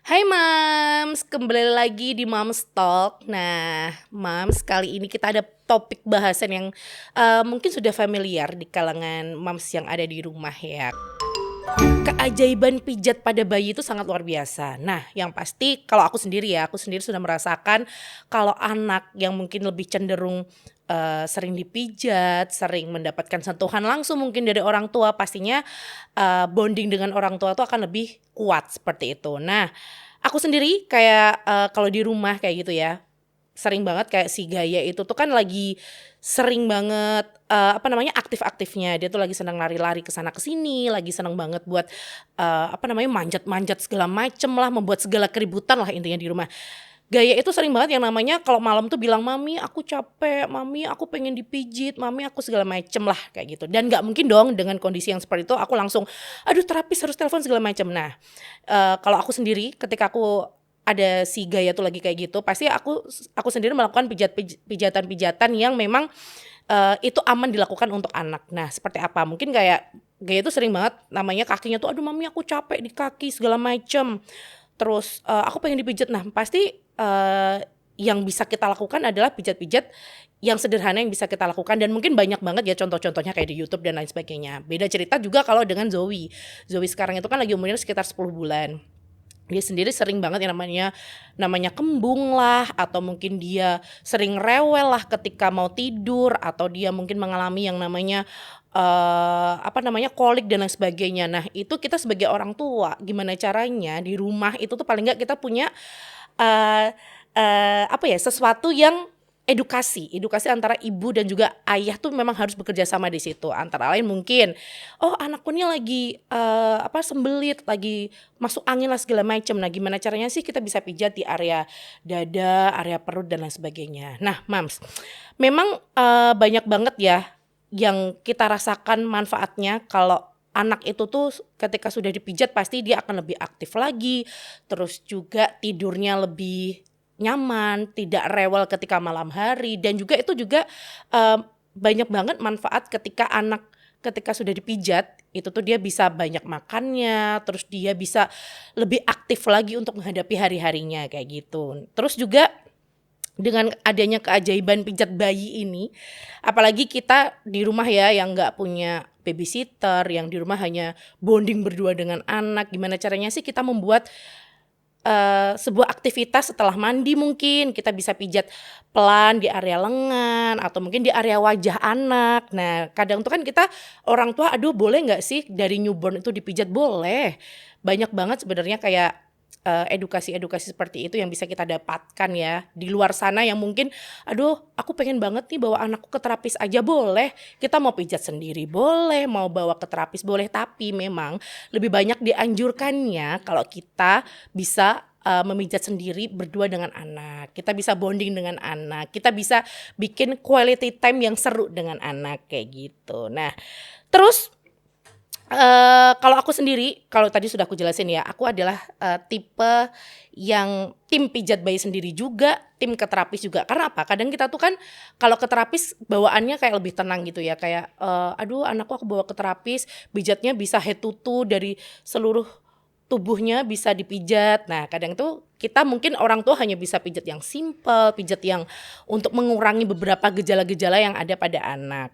Hai Mams, kembali lagi di Mams Talk. Nah, Mams, kali ini kita ada topik bahasan yang mungkin sudah familiar di kalangan Mams yang ada di rumah ya. Keajaiban pijat pada bayi itu sangat luar biasa. Nah, yang pasti kalau aku sendiri sudah merasakan kalau anak yang mungkin lebih cenderung sering dipijat, sering mendapatkan sentuhan langsung mungkin dari orang tua, pastinya bonding dengan orang tua itu akan lebih kuat seperti itu. Nah, aku sendiri kayak kalau di rumah kayak gitu ya, sering banget kayak si Gaya itu tuh kan lagi sering banget aktif-aktifnya. Dia tuh lagi senang lari-lari ke sana ke sini, lagi senang banget buat manjat-manjat segala macem lah, membuat segala keributan lah intinya di rumah. Gaya itu sering banget yang namanya kalau malam tuh bilang, "Mami aku capek, Mami aku pengen dipijit, Mami aku," segala macem lah kayak gitu. Dan nggak mungkin dong dengan kondisi yang seperti itu aku langsung, "Aduh terapis harus telepon," segala macem. Nah, kalau aku sendiri ketika aku ada si Gaya tuh lagi kayak gitu, pasti aku sendiri melakukan pijatan-pijatan yang memang itu aman dilakukan untuk anak. Nah, seperti apa? Mungkin kayak Gaya tuh sering banget namanya kakinya tuh, "Aduh Mami aku capek di kaki," segala macem. Terus aku pengen dipijat. Nah, pasti yang bisa kita lakukan adalah pijat-pijat yang sederhana yang bisa kita lakukan, dan mungkin banyak banget ya contoh-contohnya kayak di YouTube dan lain sebagainya. Beda cerita juga kalau dengan Zoe. Zoe sekarang itu kan lagi umurnya sekitar 10 bulan. Dia sendiri sering banget yang namanya kembung lah, atau mungkin dia sering rewel lah ketika mau tidur, atau dia mungkin mengalami yang namanya kolik dan lain sebagainya. Nah, itu kita sebagai orang tua gimana caranya di rumah itu tuh paling nggak kita punya eee sesuatu yang edukasi antara ibu dan juga ayah tuh memang harus bekerja sama di situ. Antara lain mungkin, "Oh anakku nih lagi sembelit, lagi masuk angin lah segala macem. Nah gimana caranya sih kita bisa pijat di area dada, area perut dan lain sebagainya." Nah Mams, memang banyak banget ya yang kita rasakan manfaatnya kalau anak itu tuh ketika sudah dipijat pasti dia akan lebih aktif lagi, terus juga tidurnya lebih nyaman, tidak rewel ketika malam hari, dan juga itu juga banyak banget manfaat ketika sudah dipijat, itu tuh dia bisa banyak makannya, terus dia bisa lebih aktif lagi untuk menghadapi hari-harinya kayak gitu. Terus juga dengan adanya keajaiban pijat bayi ini, apalagi kita di rumah ya yang nggak punya babysitter, yang di rumah hanya bonding berdua dengan anak, gimana caranya sih kita membuat sebuah aktivitas setelah mandi, mungkin kita bisa pijat pelan di area lengan atau mungkin di area wajah anak. Nah, kadang tuh kan kita orang tua, "Aduh boleh nggak sih dari newborn itu dipijat?" Boleh. Banyak banget sebenarnya kayak edukasi-edukasi seperti itu yang bisa kita dapatkan ya di luar sana yang mungkin, "Aduh aku pengen banget nih bawa anakku ke terapis aja." Boleh, kita mau pijat sendiri boleh, mau bawa ke terapis boleh, tapi memang lebih banyak dianjurkannya kalau kita bisa memijat sendiri berdua dengan anak, kita bisa bonding dengan anak, kita bisa bikin quality time yang seru dengan anak kayak gitu. Nah, terus kalau aku sendiri, kalau tadi sudah aku jelasin ya, aku adalah tipe yang tim pijat bayi sendiri juga, tim ke terapis juga. Karena apa? Kadang kita tuh kan kalau ke terapis bawaannya kayak lebih tenang gitu ya, kayak "Aduh anakku aku bawa ke terapis, pijatnya bisa head to toe dari seluruh tubuhnya bisa dipijat." Nah, kadang tuh kita mungkin orang tua hanya bisa pijat yang simple, pijat yang untuk mengurangi beberapa gejala-gejala yang ada pada anak.